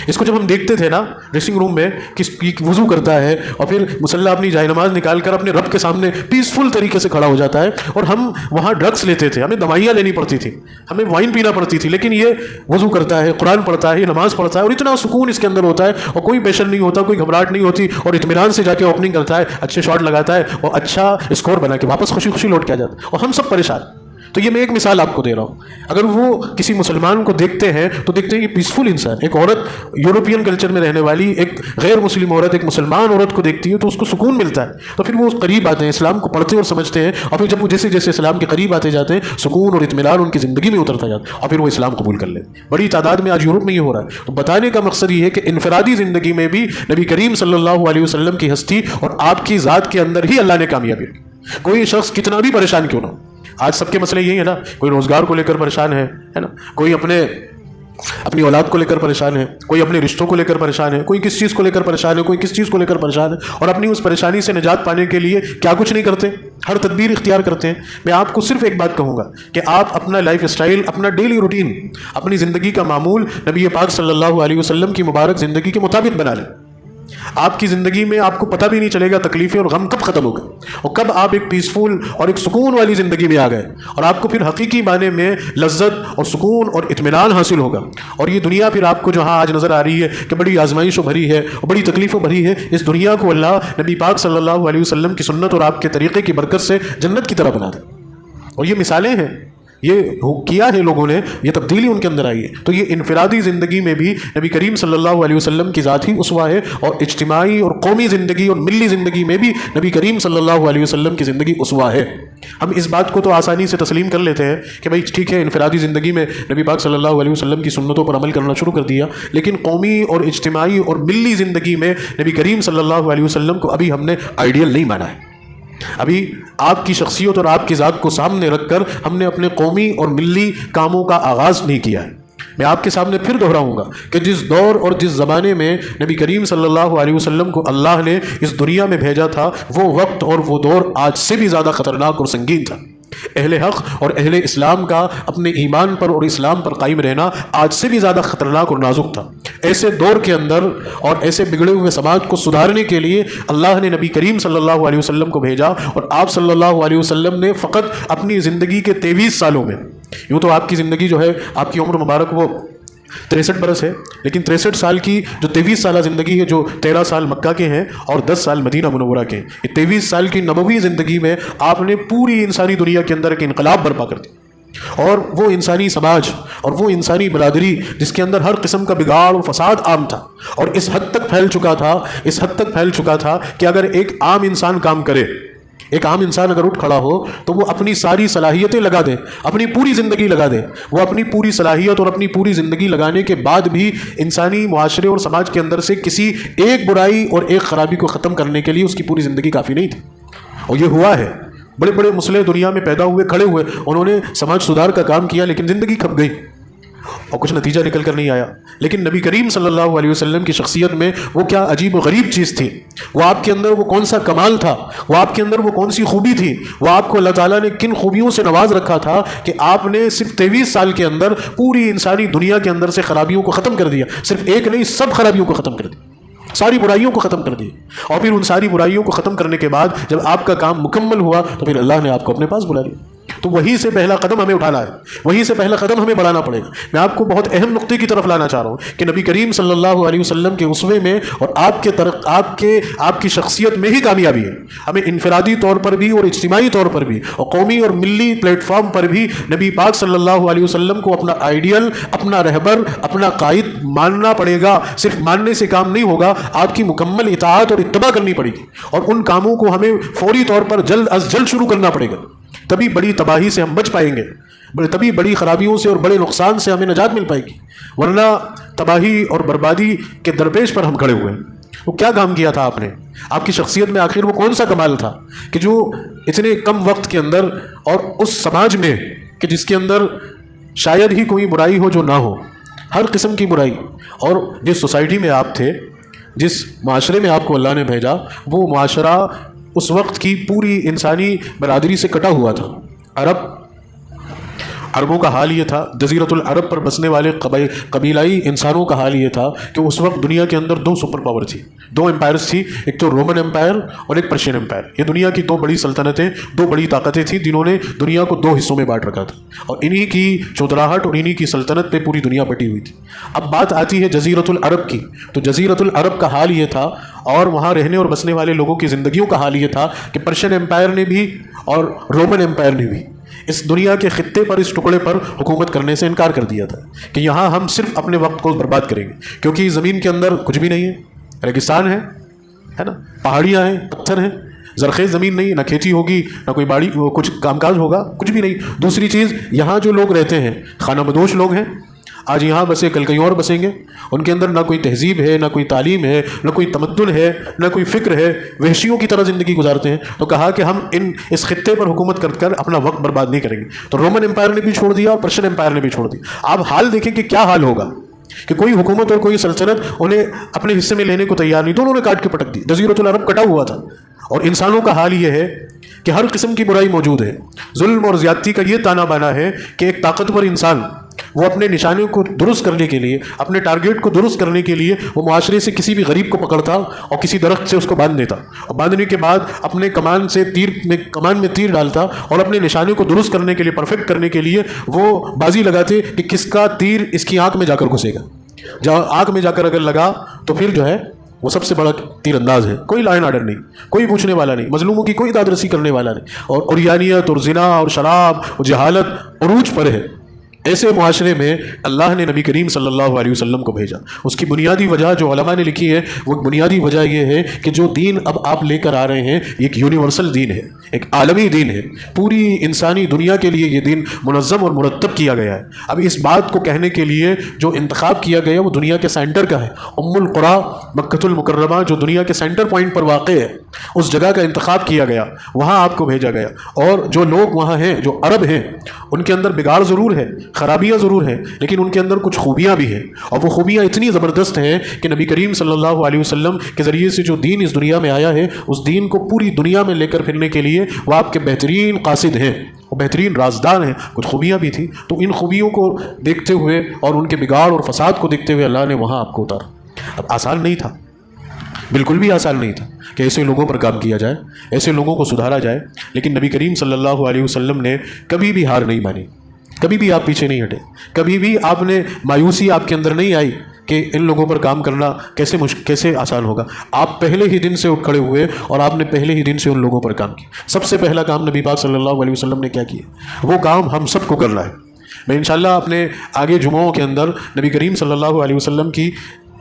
اس کو جب ہم دیکھتے تھے نا ڈریسنگ روم میں کہ وضو کرتا ہے اور پھر مصلی اپنی جائے نماز نکال کر اپنے رب کے سامنے پیسفل طریقے سے کھڑا ہو جاتا ہے، اور ہم وہاں ڈرگس لیتے تھے، ہمیں دوائیاں لینی پڑتی تھی، ہمیں وائن پینا پڑتی تھی، لیکن یہ وضو کرتا ہے، قرآن پڑھتا ہے، نماز پڑھتا ہے، اور اتنا سکون اس کے اندر ہوتا ہے، اور کوئی پیشن نہیں ہوتا، کوئی گھبراہٹ نہیں ہوتی، اور اطمینان سے جا کے اوپننگ کرتا ہے، اچھے شاٹ لگاتا ہے اور اچھا اسکور بنا کے واپس خوشی خوشی لوٹ کے آ جاتا ہے، اور ہم سب پریشان۔ تو یہ میں ایک مثال آپ کو دے رہا ہوں، اگر وہ کسی مسلمان کو دیکھتے ہیں تو دیکھتے ہیں یہ پیسفل انسان، ایک عورت یورپین کلچر میں رہنے والی ایک غیر مسلم عورت ایک مسلمان عورت کو دیکھتی ہے تو اس کو سکون ملتا ہے، تو پھر وہ اس قریب آتے ہیں، اسلام کو پڑھتے اور سمجھتے ہیں، اور پھر جب وہ جیسے جیسے اسلام کے قریب آتے جاتے ہیں سکون اور اطمینان ان کی زندگی میں اترتا جاتا ہے، اور پھر وہ اسلام قبول کر لیتے ہیں۔ بڑی تعداد میں آج یورپ میں یہ ہو رہا ہے۔ تو بتانے کا مقصد یہ ہے کہ انفرادی زندگی میں بھی نبی کریم صلی اللہ علیہ وسلم کی ہستی اور آپ کی ذات کے اندر ہی اللہ نے کامیابی رکھی۔ کوئی شخص کتنا بھی پریشان کیوں نہ ہو، آج سب کے مسئلے یہی ہے نا، کوئی روزگار کو لے کر پریشان ہے نا، کوئی اپنی اولاد کو لے کر پریشان ہے، کوئی اپنے رشتوں کو لے کر پریشان ہے، کوئی کس چیز کو لے کر پریشان ہے، کوئی کس چیز کو لے کر پریشان ہے، اور اپنی اس پریشانی سے نجات پانے کے لیے کیا کچھ نہیں کرتے، ہر تدبیر اختیار کرتے ہیں۔ میں آپ کو صرف ایک بات کہوں گا کہ آپ اپنا لائف اسٹائل، اپنا ڈیلی روٹین، اپنی زندگی کا معمول نبی پاک صلی اللہ علیہ وسلم کی مبارک زندگی کے مطابق بنا لیں۔ آپ کی زندگی میں آپ کو پتہ بھی نہیں چلے گا تکلیفیں اور غم کب ختم ہو گئے، اور کب آپ ایک پیسفل اور ایک سکون والی زندگی میں آ گئے، اور آپ کو پھر حقیقی معنی میں لذت اور سکون اور اطمینان حاصل ہوگا۔ اور یہ دنیا پھر آپ کو جہاں آج نظر آ رہی ہے کہ بڑی آزمائشوں بھری ہے اور بڑی تکلیفوں بھری ہے، اس دنیا کو اللہ نبی پاک صلی اللہ علیہ وسلم کی سنت اور آپ کے طریقے کی برکت سے جنت کی طرح بنا دے۔ اور یہ مثالیں ہیں، یہ کیا ہے لوگوں نے، یہ تبدیلی ان کے اندر آئی ہے۔ تو یہ انفرادی زندگی میں بھی نبی کریم صلی اللہ علیہ وسلم کی ذات ہی اسوہ ہے، اور اجتماعی اور قومی زندگی اور ملی زندگی میں بھی نبی کریم صلی اللہ علیہ وسلم کی زندگی اسوہ ہے۔ ہم اس بات کو تو آسانی سے تسلیم کر لیتے ہیں کہ بھائی ٹھیک ہے، انفرادی زندگی میں نبی پاک صلی اللہ علیہ وسلم کی سنتوں پر عمل کرنا شروع کر دیا، لیکن قومی اور اجتماعی اور ملی زندگی میں نبی کریم صلی اللہ علیہ وسلم کو ابھی ہم نے آئیڈیل نہیں مانا ہے۔ ابھی آپ کی شخصیت اور آپ کی ذات کو سامنے رکھ کر ہم نے اپنے قومی اور ملی کاموں کا آغاز نہیں کیا ہے۔ میں آپ کے سامنے پھر دہراؤں گا کہ جس دور اور جس زمانے میں نبی کریم صلی اللہ علیہ وسلم کو اللہ نے اس دنیا میں بھیجا تھا، وہ وقت اور وہ دور آج سے بھی زیادہ خطرناک اور سنگین تھا۔ اہل حق اور اہل اسلام کا اپنے ایمان پر اور اسلام پر قائم رہنا آج سے بھی زیادہ خطرناک اور نازک تھا۔ ایسے دور کے اندر اور ایسے بگڑے ہوئے سماج کو سدھارنے کے لیے اللہ نے نبی کریم صلی اللہ علیہ وسلم کو بھیجا، اور آپ صلی اللہ علیہ وسلم نے فقط اپنی زندگی کے 23 سالوں میں، یوں تو آپ کی زندگی جو ہے، آپ کی عمر مبارک وہ 63 برس ہے، لیکن 63 سال کی جو 23 سالہ زندگی ہے، جو 13 سال مکہ کے ہیں اور 10 سال مدینہ منورہ کے ہیں، یہ 23 سال کی نبوی زندگی میں آپ نے پوری انسانی دنیا کے اندر ایک انقلاب برپا کر دیا، اور وہ انسانی سماج اور وہ انسانی برادری جس کے اندر ہر قسم کا بگاڑ اور فساد عام تھا، اور اس حد تک پھیل چکا تھا کہ اگر ایک عام انسان کام کرے، ایک عام انسان اگر اٹھ کھڑا ہو تو وہ اپنی ساری صلاحیتیں لگا دے، اپنی پوری زندگی لگا دے، وہ اپنی پوری صلاحیت اور اپنی پوری زندگی لگانے کے بعد بھی انسانی معاشرے اور سماج کے اندر سے کسی ایک برائی اور ایک خرابی کو ختم کرنے کے لیے اس کی پوری زندگی کافی نہیں تھی۔ اور یہ ہوا ہے، بڑے بڑے مسئلے دنیا میں پیدا ہوئے، کھڑے ہوئے، انہوں نے سماج سدھار کا کام کیا، لیکن زندگی کھپ گئی اور کچھ نتیجہ نکل کر نہیں آیا۔ لیکن نبی کریم صلی اللہ علیہ وسلم کی شخصیت میں وہ کیا عجیب و غریب چیز تھی، وہ آپ کے اندر وہ کون سا کمال تھا، وہ آپ کے اندر وہ کون سی خوبی تھی، وہ آپ کو اللہ تعالیٰ نے کن خوبیوں سے نواز رکھا تھا کہ آپ نے صرف 23 سال کے اندر پوری انسانی دنیا کے اندر سے خرابیوں کو ختم کر دیا، صرف ایک نہیں، سب خرابیوں کو ختم کر دیا، ساری برائیوں کو ختم کر دی، اور پھر ان ساری برائیوں کو ختم کرنے کے بعد جب آپ کا کام مکمل ہوا تو پھر اللہ نے آپ کو اپنے پاس بلا لیا۔ تو وہیں سے پہلا قدم ہمیں اٹھانا ہے، وہیں سے پہلا قدم ہمیں بڑھانا پڑے گا۔ میں آپ کو بہت اہم نقطے کی طرف لانا چاہ رہا ہوں کہ نبی کریم صلی اللہ علیہ وسلم کے اسوے میں اور آپ کی شخصیت میں ہی کامیابی ہے۔ ہمیں انفرادی طور پر بھی اور اجتماعی طور پر بھی اور قومی اور ملی پلیٹ فارم پر بھی نبی پاک صلی اللہ علیہ وسلم کو اپنا آئیڈیل، اپنا رہبر، اپنا قائد ماننا پڑے گا۔ صرف ماننے سے کام نہیں ہوگا، آپ کی مکمل اطاعت اور اتباع کرنی پڑے گی، اور ان کاموں کو ہمیں فوری طور پر جلد از جلد شروع کرنا پڑے گا، تبھی بڑی تباہی سے ہم بچ پائیں گے، تبھی بڑی خرابیوں سے اور بڑے نقصان سے ہمیں نجات مل پائے گی، ورنہ تباہی اور بربادی کے درپیش پر ہم کھڑے ہوئے ہیں۔ وہ کیا کام کیا تھا آپ نے؟ آپ کی شخصیت میں آخر وہ کون سا کمال تھا کہ جو اتنے کم وقت کے اندر اور اس سماج میں کہ جس کے اندر شاید ہی کوئی برائی ہو جو نہ ہو، ہر قسم کی برائی، اور جس سوسائٹی میں آپ تھے، جس معاشرے میں آپ کو اللہ نے بھیجا، وہ معاشرہ اس وقت کی پوری انسانی برادری سے کٹا ہوا تھا۔ عرب عربوں کا حال یہ تھا، جزیرۃ العرب پر بسنے والے قبیلائی انسانوں کا حال یہ تھا کہ اس وقت دنیا کے اندر دو سپر پاور تھی، دو امپائرز تھی، ایک تو رومن امپائر اور ایک پرشین امپائر۔ یہ دنیا کی دو بڑی سلطنتیں، دو بڑی طاقتیں تھیں جنہوں نے دنیا کو دو حصوں میں بانٹ رکھا تھا، اور انہی کی چودراہٹ اور انہی کی سلطنت پہ پوری دنیا بٹی ہوئی تھی۔ اب بات آتی ہے جزیرۃ العرب کی، تو جزیرۃ العرب کا حال یہ تھا اور وہاں رہنے اور بسنے والے لوگوں کی زندگیوں کا حال یہ تھا کہ پرشین امپائر نے بھی اور رومن امپائر نے بھی اس دنیا کے خطے پر، اس ٹکڑے پر حکومت کرنے سے انکار کر دیا تھا کہ یہاں ہم صرف اپنے وقت کو برباد کریں گے، کیونکہ زمین کے اندر کچھ بھی نہیں ہے، ریگستان ہے نا، پہاڑیاں ہیں، پتھر ہیں، زرخیز زمین نہیں، نہ کھیتی ہوگی، نہ کوئی باڑی کچھ کام کاج ہوگا، کچھ بھی نہیں۔ دوسری چیز، یہاں جو لوگ رہتے ہیں خانہ بدوش لوگ ہیں، آج یہاں بسے کل کہیں اور بسیں گے، ان کے اندر نہ کوئی تہذیب ہے، نہ کوئی تعلیم ہے، نہ کوئی تمدن ہے، نہ کوئی فکر ہے، وحشیوں کی طرح زندگی گزارتے ہیں۔ تو کہا کہ ہم اس خطے پر حکومت کر اپنا وقت برباد نہیں کریں گے۔ تو رومن امپائر نے بھی چھوڑ دیا اور پرشین امپائر نے بھی چھوڑ دیا۔ آپ حال دیکھیں کہ کیا حال ہوگا کہ کوئی حکومت اور کوئی سلطنت انہیں اپنے حصے میں لینے کو تیار نہیں، دونوں نے کاٹ کے پٹک دی۔ جزیرۃ العرب کٹا ہوا تھا، اور انسانوں کا حال یہ ہے کہ ہر قسم کی برائی موجود ہے۔ ظلم اور زیادتی کا یہ تانا بانا ہے کہ ایک طاقتور انسان وہ اپنے نشانیوں کو درست کرنے کے لیے، اپنے ٹارگیٹ کو درست کرنے کے لیے وہ معاشرے سے کسی بھی غریب کو پکڑتا اور کسی درخت سے اس کو باندھ دیتا، اور باندھنے کے بعد اپنے کمان میں تیر ڈالتا، اور اپنے نشانیوں کو درست کرنے کے لیے، پرفیکٹ کرنے کے لیے وہ بازی لگاتے کہ کس کا تیر اس کی آنکھ میں جا کر گھسے گا۔ جب آنکھ میں جا کر اگر لگا تو پھر جو ہے وہ سب سے بڑا تیر انداز ہے، کوئی لا اینڈ آرڈر نہیں، کوئی پوچھنے والا نہیں، مظلوموں کی کوئی داد رسی کرنے والا نہیں، اور عریانیت اور زنا اور شراب اور جہالت عروج پر ہے۔ ایسے معاشرے میں اللہ نے نبی کریم صلی اللہ علیہ وسلم کو بھیجا۔ اس کی بنیادی وجہ جو علماء نے لکھی ہے، وہ بنیادی وجہ یہ ہے کہ جو دین اب آپ لے کر آ رہے ہیں یہ ایک یونیورسل دین ہے، ایک عالمی دین ہے، پوری انسانی دنیا کے لیے یہ دین منظم اور مرتب کیا گیا ہے۔ اب اس بات کو کہنے کے لیے جو انتخاب کیا گیا وہ دنیا کے سینٹر کا ہے، القریٰ مکۃ المکرمہ، جو دنیا کے سینٹر پوائنٹ پر واقع ہے، اس جگہ کا انتخاب کیا گیا، وہاں آپ کو بھیجا گیا۔ اور جو لوگ وہاں ہیں، جو عرب ہیں، ان کے اندر بگاڑ ضرور ہے، خرابیاں ضرور ہیں، لیکن ان کے اندر کچھ خوبیاں بھی ہیں، اور وہ خوبیاں اتنی زبردست ہیں کہ نبی کریم صلی اللہ علیہ وسلم کے ذریعے سے جو دین اس دنیا میں آیا ہے، اس دین کو پوری دنیا میں لے کر پھرنے کے لیے وہ آپ کے بہترین قاصد ہیں، وہ بہترین رازدار ہیں۔ کچھ خوبیاں بھی تھیں، تو ان خوبیوں کو دیکھتے ہوئے اور ان کے بگاڑ اور فساد کو دیکھتے ہوئے اللہ نے وہاں آپ کو اتارا۔ اب آسان نہیں تھا، بالکل بھی آسان نہیں تھا کہ ایسے لوگوں پر کام کیا جائے، ایسے لوگوں کو سدھارا جائے، لیکن نبی کریم صلی اللہ علیہ وسلم نے کبھی بھی ہار نہیں مانی، کبھی بھی آپ پیچھے نہیں ہٹے، کبھی بھی آپ نے مایوسی آپ کے اندر نہیں آئی کہ ان لوگوں پر کام کرنا کیسے آسان ہوگا۔ آپ پہلے ہی دن سے اٹھ کھڑے ہوئے اور آپ نے پہلے ہی دن سے ان لوگوں پر کام کیا۔ سب سے پہلا کام نبی پاک صلی اللہ علیہ وسلم نے کیا کیا، وہ کام ہم سب کو کرنا ہے۔ میں انشاءاللہ اپنے آگے جمعوں کے اندر نبی کریم صلی اللہ علیہ وسلم کی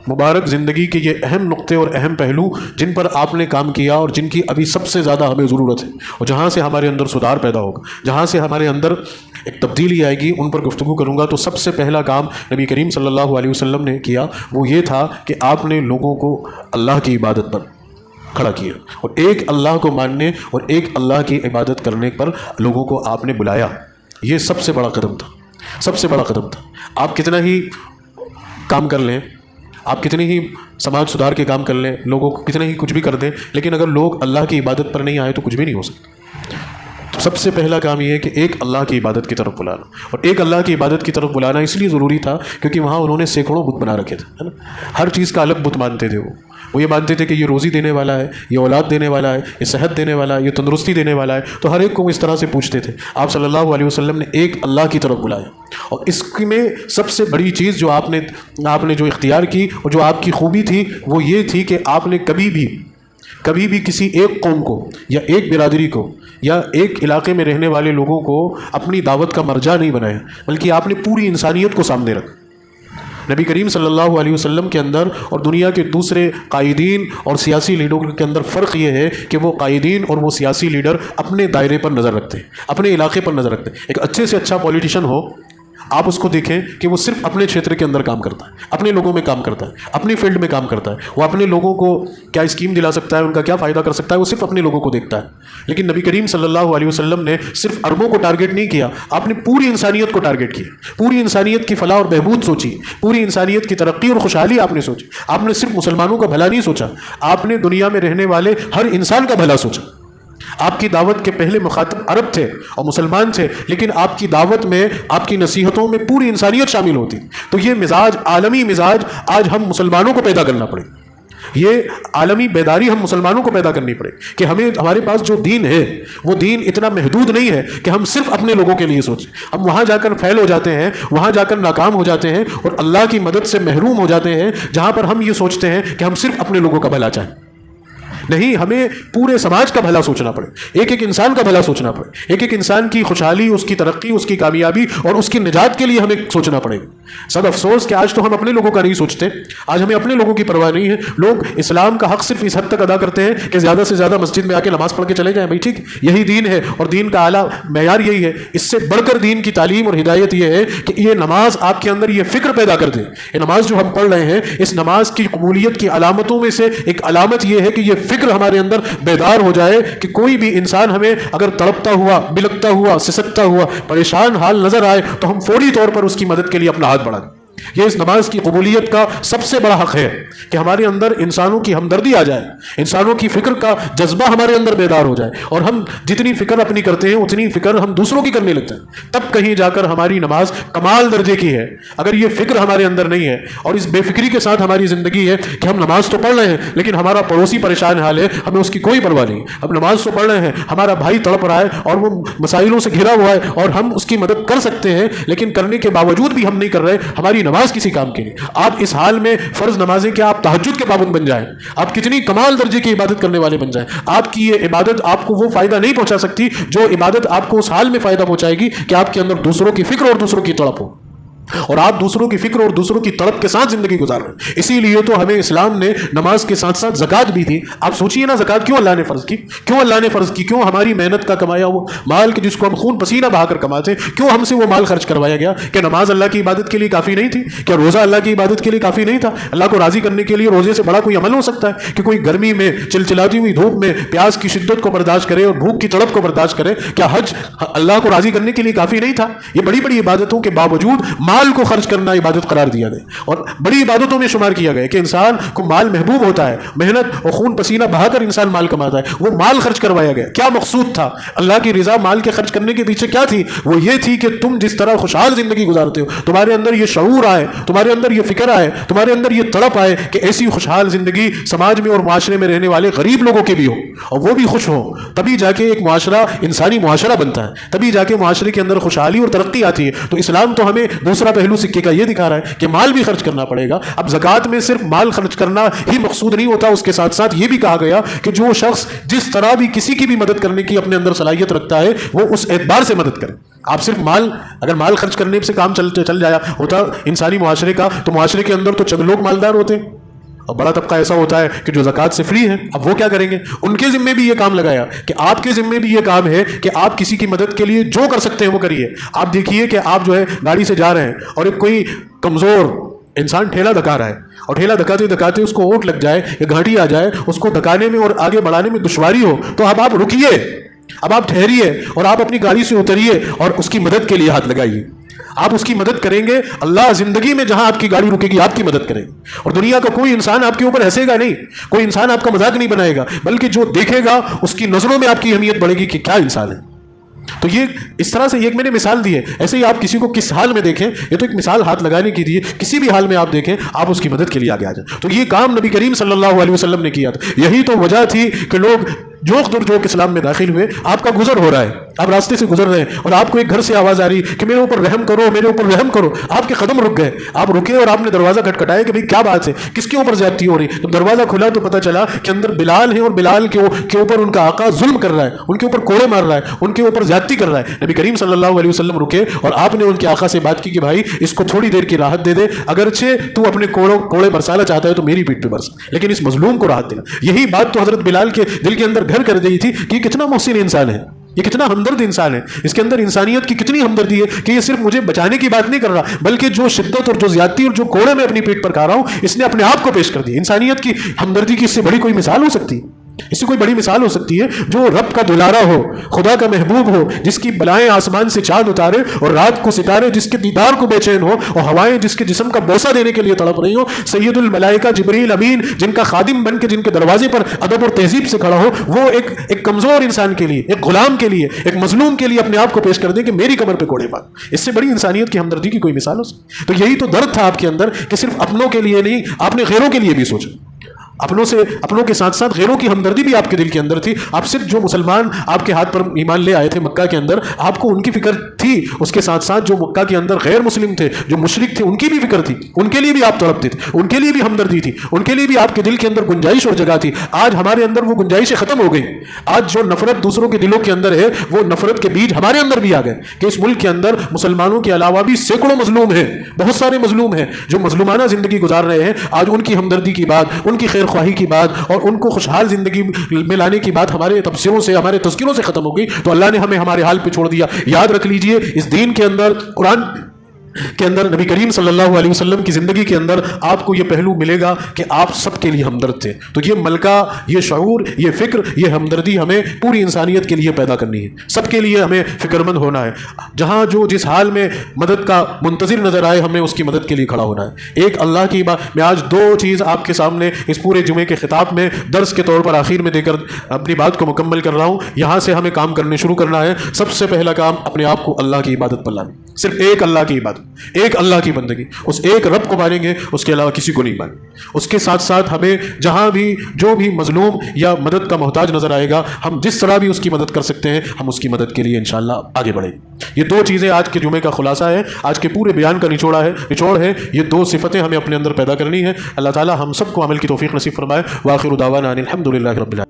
مبارک زندگی کے یہ اہم نقطے اور اہم پہلو جن پر آپ نے کام کیا اور جن کی ابھی سب سے زیادہ ہمیں ضرورت ہے، اور جہاں سے ہمارے اندر سدھار پیدا ہوگا، جہاں سے ہمارے اندر ایک تبدیلی آئے گی، ان پر گفتگو کروں گا۔ تو سب سے پہلا کام نبی کریم صلی اللہ علیہ وسلم نے کیا وہ یہ تھا کہ آپ نے لوگوں کو اللہ کی عبادت پر کھڑا کیا، اور ایک اللہ کو ماننے اور ایک اللہ کی عبادت کرنے پر لوگوں کو آپ نے بلایا۔ یہ سب سے بڑا قدم تھا، سب سے بڑا قدم تھا۔ آپ کتنا ہی کام کر لیں، آپ کتنے ہی سماج سدھار کے کام کر لیں، لوگوں کو کتنے ہی کچھ بھی کر دیں، لیکن اگر لوگ اللہ کی عبادت پر نہیں آئے تو کچھ بھی نہیں ہو سکتا۔ تو سب سے پہلا کام یہ ہے کہ ایک اللہ کی عبادت کی طرف بلانا، اور ایک اللہ کی عبادت کی طرف بلانا اس لیے ضروری تھا کیونکہ وہاں انہوں نے سینکڑوں بت بنا رکھے تھے، ہے نا، ہر چیز کا الگ بت مانتے تھے۔ وہ یہ مانتے تھے کہ یہ روزی دینے والا ہے، یہ اولاد دینے والا ہے، یہ صحت دینے والا ہے، یہ تندرستی دینے والا ہے، تو ہر ایک کو اس طرح سے پوچھتے تھے۔ آپ صلی اللہ علیہ وسلم نے ایک اللہ کی طرف بلایا، اور اس میں سب سے بڑی چیز جو آپ نے جو اختیار کی اور جو آپ کی خوبی تھی وہ یہ تھی کہ آپ نے کبھی بھی کسی ایک قوم کو یا ایک برادری کو یا ایک علاقے میں رہنے والے لوگوں کو اپنی دعوت کا مرجع نہیں بنایا، بلکہ آپ نے پوری انسانیت کو سامنے رکھا۔ نبی کریم صلی اللہ علیہ وسلم کے اندر اور دنیا کے دوسرے قائدین اور سیاسی لیڈروں کے اندر فرق یہ ہے کہ وہ قائدین اور وہ سیاسی لیڈر اپنے دائرے پر نظر رکھتے ہیں، اپنے علاقے پر نظر رکھتے ہیں۔ ایک اچھے سے اچھا پولیٹیشین ہو، آپ اس کو دیکھیں کہ وہ صرف اپنے چھیتر کے اندر کام کرتا ہے، اپنے لوگوں میں کام کرتا ہے، اپنی فیلڈ میں کام کرتا ہے، وہ اپنے لوگوں کو کیا اسکیم دلا سکتا ہے، ان کا کیا فائدہ کر سکتا ہے، وہ صرف اپنے لوگوں کو دیکھتا ہے۔ لیکن نبی کریم صلی اللہ علیہ وسلم نے صرف عربوں کو ٹارگیٹ نہیں کیا، آپ نے پوری انسانیت کو ٹارگیٹ کیا، پوری انسانیت کی فلاح اور بہبود سوچی، پوری انسانیت کی ترقی اور خوشحالی آپ نے سوچی۔ آپ نے صرف مسلمانوں کا بھلا نہیں سوچا، آپ نے دنیا میں رہنے والے ہر انسان کا بھلا سوچا۔ آپ کی دعوت کے پہلے مخاطب عرب تھے اور مسلمان تھے، لیکن آپ کی دعوت میں، آپ کی نصیحتوں میں پوری انسانیت شامل ہوتی. تو یہ مزاج، عالمی مزاج آج ہم مسلمانوں کو پیدا کرنا پڑے. یہ عالمی بیداری ہم مسلمانوں کو پیدا کرنی پڑے کہ ہمارے پاس جو دین ہے وہ دین اتنا محدود نہیں ہے کہ ہم صرف اپنے لوگوں کے لیے سوچیں. ہم وہاں جا کر فیل ہو جاتے ہیں، وہاں جا کر ناکام ہو جاتے ہیں اور اللہ کی مدد سے محروم ہو جاتے ہیں، جہاں پر ہم یہ سوچتے ہیں کہ ہم صرف اپنے لوگوں کا بھلا چاہیں. نہیں، ہمیں پورے سماج کا بھلا سوچنا پڑے، ایک ایک انسان کا بھلا سوچنا پڑے، ایک ایک انسان کی خوشحالی، اس کی ترقی، اس کی کامیابی اور اس کی نجات کے لیے ہمیں سوچنا پڑے گا. سب افسوس کہ آج تو ہم اپنے لوگوں کا نہیں سوچتے، آج ہمیں اپنے لوگوں کی پرواہ نہیں ہے. لوگ اسلام کا حق صرف اس حد تک ادا کرتے ہیں کہ زیادہ سے زیادہ مسجد میں آ کے نماز پڑھ کے چلے جائیں. بھائی ٹھیک، یہی دین ہے اور دین کا اعلیٰ معیار یہی ہے. اس سے بڑھ کر دین کی تعلیم اور ہدایت یہ ہے کہ یہ نماز آپ کے اندر یہ فکر پیدا کر دے. یہ نماز جو ہم پڑھ رہے ہیں، اس نماز کی قبولیت کی علامتوں میں سے ایک علامت یہ ہے کہ یہ فکر ہمارے اندر بیدار ہو جائے کہ کوئی بھی انسان ہمیں اگر تڑپتا ہوا، بلکتا ہوا، سسکتا ہوا، پریشان حال نظر آئے تو ہم فوری طور پر اس کی مدد کے لیے اپنا ہاتھ بڑھائیں. یہ اس نماز کی قبولیت کا سب سے بڑا حق ہے کہ ہمارے اندر انسانوں کی ہمدردی آ جائے، انسانوں کی فکر کا جذبہ ہمارے اندر بیدار ہو جائے اور ہم جتنی فکر اپنی کرتے ہیں اتنی فکر ہم دوسروں کی کرنے لگتے ہیں. تب کہیں جا کر ہماری نماز کمال درجے کی ہے. اگر یہ فکر ہمارے اندر نہیں ہے اور اس بے فکری کے ساتھ ہماری زندگی ہے کہ ہم نماز تو پڑھ رہے ہیں لیکن ہمارا پڑوسی پریشان حال ہے، ہمیں اس کی کوئی پرواہ نہیں. ہم نماز تو پڑھ رہے ہیں، ہمارا بھائی تڑپ رہا ہے اور وہ مسائلوں سے گھرا ہوا ہے اور ہم اس کی مدد کر سکتے ہیں لیکن کرنے کے باوجود بھی ہم نہیں کر رہے، ہماری نماز کسی کام کی نہیں. آپ اس حال میں فرض نمازیں کیا آپ تہجد کے پابند بن جائیں، آپ کتنی کمال درجے کی عبادت کرنے والے بن جائیں، آپ کی یہ عبادت آپ کو وہ فائدہ نہیں پہنچا سکتی جو عبادت آپ کو اس حال میں فائدہ پہنچائے گی کہ آپ کے اندر دوسروں کی فکر اور دوسروں کی تڑپ ہو اور آپ دوسروں کی فکر اور دوسروں کی تڑپ کے ساتھ زندگی گزار رہے ہیں. اسی لیے تو ہمیں اسلام نے نماز کے ساتھ ساتھ زکوٰۃ بھی دی. آپ سوچئے نا، زکوٰۃ کیوں اللہ نے فرض کی؟ کیوں اللہ نے فرض کی؟ کیوں ہماری محنت کا کمایا وہ مال جس کو ہم خون پسینہ بہا کر کماتے ہیں، کیوں ہم سے وہ مال خرچ کروایا گیا؟ کہ نماز اللہ کی عبادت کے لیے کافی نہیں تھی؟ کیا روزہ اللہ کی عبادت کے لیے کافی نہیں تھا؟ اللہ کو راضی کرنے کے لیے روزے سے بڑا کوئی عمل ہو سکتا ہے کہ کوئی گرمی میں چلچلاتی ہوئی دھوپ میں پیاس کی شدت کو برداشت کرے اور بھوک کی تڑپ کو برداشت کرے؟ کیا حج اللہ کو راضی کرنے کے لیے کافی نہیں تھا؟ یہ بڑی بڑی عبادتوں کے باوجود مال کو خرچ کرنا عبادت قرار دیا گیا اور بڑی عبادتوں میں شمار کیا گیا کہ انسان کو مال محبوب ہوتا ہے، محنت اور خون پسینہ بہا کر انسان مال کماتا ہے، وہ مال خرچ کروایا گیا. کیا مقصود تھا؟ اللہ کی رضا مال کے خرچ کرنے کے پیچھے کیا تھی؟ وہ یہ تھی کہ تم جس طرح خوشحال زندگی گزارتے ہو، تمہارے اندر یہ شعور آئے، تمہارے اندر یہ فکر آئے، تمہارے اندر یہ تڑپ آئے کہ ایسی خوشحال زندگی سماج میں اور معاشرے میں رہنے والے غریب لوگوں کے بھی ہو اور وہ بھی خوش ہو. تبھی جا کے ایک معاشرہ انسانی معاشرہ بنتا ہے، تبھی جا کے معاشرے کے اندر خوشحالی اور ترقی آتی ہے. تو اسلام تو ہمیں دوسرا پہلو سکے کا یہ دکھا رہا ہے کہ مال بھی خرچ کرنا پڑے گا. اب زکوٰۃ میں صرف مال خرچ کرنا ہی مقصود نہیں ہوتا، اس کے ساتھ ساتھ یہ بھی کہا گیا کہ جو شخص جس طرح بھی کسی کی بھی مدد کرنے کی اپنے اندر صلاحیت رکھتا ہے وہ اس اعتبار سے مدد کرے. آپ صرف اگر مال خرچ کرنے سے کام چل جایا ہوتا انسانی معاشرے کا تو معاشرے کے اندر تو چند لوگ مالدار ہوتے اور بڑا طبقہ ایسا ہوتا ہے کہ جو زکوٰۃ سے فری ہے. اب وہ کیا کریں گے؟ ان کے ذمے بھی یہ کام لگایا کہ آپ کے ذمے بھی یہ کام ہے کہ آپ کسی کی مدد کے لیے جو کر سکتے ہیں وہ کریے. آپ دیکھیے کہ آپ جو ہے گاڑی سے جا رہے ہیں اور ایک کوئی کمزور انسان ٹھیلا دھکا رہا ہے اور ٹھیلا دھکاتے دھکاتے اس کو اوٹ لگ جائے یا گھاٹی آ جائے، اس کو دھکانے میں اور آگے بڑھانے میں دشواری ہو، تو اب آپ رکیے، اب آپ ٹھہریے اور آپ اپنی گاڑی سے اتریے اور اس کی مدد کے لیے ہاتھ لگائیے. آپ اس کی مدد کریں گے، اللہ زندگی میں جہاں آپ کی گاڑی رکے گی آپ کی مدد کرے گی. اور دنیا کا کوئی انسان آپ کے اوپر ہنسے گا نہیں، کوئی انسان آپ کا مذاق نہیں بنائے گا، بلکہ جو دیکھے گا اس کی نظروں میں آپ کی اہمیت بڑھے گی کہ کیا انسان ہے. تو یہ اس طرح سے ایک میں نے مثال دی ہے. ایسے ہی آپ کسی کو کس حال میں دیکھیں، یہ تو ایک مثال ہاتھ لگانے کی دی ہے، کسی بھی حال میں آپ دیکھیں آپ اس کی مدد کے لیے آگے آ جائیں. تو یہ کام نبی کریم صلی اللہ علیہ وسلم نے کیا تھا. یہی تو وجہ تھی کہ لوگ جوک در جوک اسلام میں داخل ہوئے. آپ کا گزر ہو رہا ہے، آپ راستے سے گزر رہے ہیں اور آپ کو ایک گھر سے آواز آ رہی کہ میرے اوپر رحم کرو، میرے اوپر رحم کرو. آپ کے قدم رک گئے، آپ رکے اور آپ نے دروازہ کھٹکھٹایا کہ بھئی کیا بات ہے، کس کے اوپر زیادتی ہو رہی. جب دروازہ کھلا تو پتہ چلا کہ اندر بلال ہے اور بلال کے اوپر ان کا آقا ظلم کر رہا ہے، ان کے اوپر کوڑے مار رہا ہے، ان کے اوپر زیادتی کر رہا ہے. نبی کریم صلی اللہ علیہ وسلم رکے اور آپ نے ان کے آقا سے بات کی کہ بھائی اس کو تھوڑی دیر کی راحت دے دے، اگرچہ تو اپنے کوڑے برسانا چاہتا ہے تو میری پیٹھ پہ برس، لیکن اس مظلوم کو راحت دینا. یہی بات تو حضرت بلال کے دل کے اندر گھر کر گئی تھی کہ یہ کتنا محسن انسان ہے، یہ کتنا ہمدرد انسان ہے، اس کے اندر انسانیت کی کتنی ہمدردی ہے کہ یہ صرف مجھے بچانے کی بات نہیں کر رہا بلکہ جو شدت اور جو زیادتی اور جو کوڑے میں اپنی پیٹ پر کھا رہا ہوں اس نے اپنے آپ کو پیش کر دی. انسانیت کی ہمدردی کی اس سے بڑی کوئی مثال ہو سکتی؟ اس سے کوئی بڑی مثال ہو سکتی ہے جو رب کا دلارا ہو، خدا کا محبوب ہو، جس کی بلائیں آسمان سے چاند اتارے اور رات کو ستارے جس کے دیدار کو بے چین ہو اور ہوائیں جس کے جسم کا بوسہ دینے کے لیے تڑپ رہی ہو، سید الملائکہ جبریل امین جن کا خادم بن کے جن کے دروازے پر ادب اور تہذیب سے کھڑا ہو، وہ ایک کمزور انسان کے لیے، ایک غلام کے لیے، ایک مظلوم کے لیے اپنے آپ کو پیش کر دے کہ میری کمر پہ کوڑے مار. اس سے بڑی انسانیت کی ہمدردی کی کوئی مثال ہو سکتی؟ تو یہی تو درد تھا آپ کے اندر کہ صرف اپنوں کے لیے نہیں، آپ نے غیروں کے لیے بھی سوچا. اپنوں کے ساتھ ساتھ غیروں کی ہمدردی بھی آپ کے دل کے اندر تھی. آپ صرف جو مسلمان آپ کے ہاتھ پر ایمان لے آئے تھے مکہ کے اندر، آپ کو ان کی فکر تھی، اس کے ساتھ ساتھ جو مکہ کے اندر غیر مسلم تھے، جو مشرک تھے، ان کی بھی فکر تھی، ان کے لیے بھی آپ تڑپتے تھے، ان کے لیے بھی ہمدردی تھی، ان کے لیے بھی آپ کے دل کے اندر گنجائش اور جگہ تھی. آج ہمارے اندر وہ گنجائشیں ختم ہو گئی. آج جو نفرت دوسروں کے دلوں کے اندر ہے، وہ نفرت کے بیج ہمارے اندر بھی آ گئے کہ اس ملک کے اندر مسلمانوں کے علاوہ بھی سینکڑوں مظلوم ہیں، بہت سارے مظلوم ہیں جو مظلومانہ زندگی گزار رہے ہیں. آج ان کی ہمدردی کی بات، ان کی خیر خواہی کی بات اور ان کو خوشحال زندگی میں لانے کی بات ہمارے تبصروں سے، ہمارے تذکروں سے ختم ہو گئی. تو اللہ نے ہمیں ہمارے حال پہ چھوڑ دیا. یاد رکھ لیجئے، اس دین کے اندر، قرآن کے اندر، نبی کریم صلی اللہ علیہ وسلم کی زندگی کے اندر آپ کو یہ پہلو ملے گا کہ آپ سب کے لیے ہمدرد تھے. تو یہ ملکہ، یہ شعور، یہ فکر، یہ ہمدردی ہمیں پوری انسانیت کے لیے پیدا کرنی ہے. سب کے لیے ہمیں فکر مند ہونا ہے. جہاں جو جس حال میں مدد کا منتظر نظر آئے، ہمیں اس کی مدد کے لیے کھڑا ہونا ہے. ایک اللہ کی بات، میں آج دو چیز آپ کے سامنے اس پورے جمعے کے خطاب میں درس کے طور پر آخر میں دے کر اپنی بات کو مکمل کر رہا ہوں. یہاں سے ہمیں کام کرنے شروع کرنا ہے. سب سے پہلا کام اپنے آپ کو اللہ کی عبادت پر لانا. صرف ایک اللہ کی عبادت، ایک اللہ کی بندگی، اس ایک رب کو مانیں گے، اس کے علاوہ کسی کو نہیں مانیں. اس کے ساتھ ساتھ ہمیں جہاں بھی جو بھی مظلوم یا مدد کا محتاج نظر آئے گا، ہم جس طرح بھی اس کی مدد کر سکتے ہیں، ہم اس کی مدد کے لیے انشاءاللہ آگے بڑھیں. یہ دو چیزیں آج کے جمعے کا خلاصہ ہے، آج کے پورے بیان کا نچوڑ ہے. یہ دو صفتیں ہمیں اپنے اندر پیدا کرنی ہے. اللہ تعالی ہم سب کو عمل کی توفیق نصیب فرمائے. وآخر دعوانا ان الحمد للہ رب العالمین.